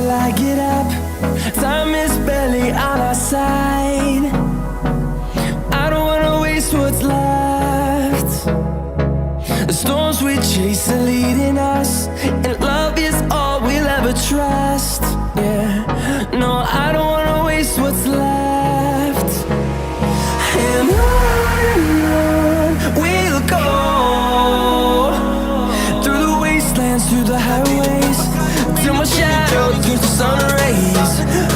till I get up. Time is barely on our side. I don't wanna waste what's left. The storms we chase are leading us, and love is all we'll ever trust. Yeah, no, I don't wanna waste what's left. And on we'll go, through the wastelands, through the highways, till my shadow turns to sun rays.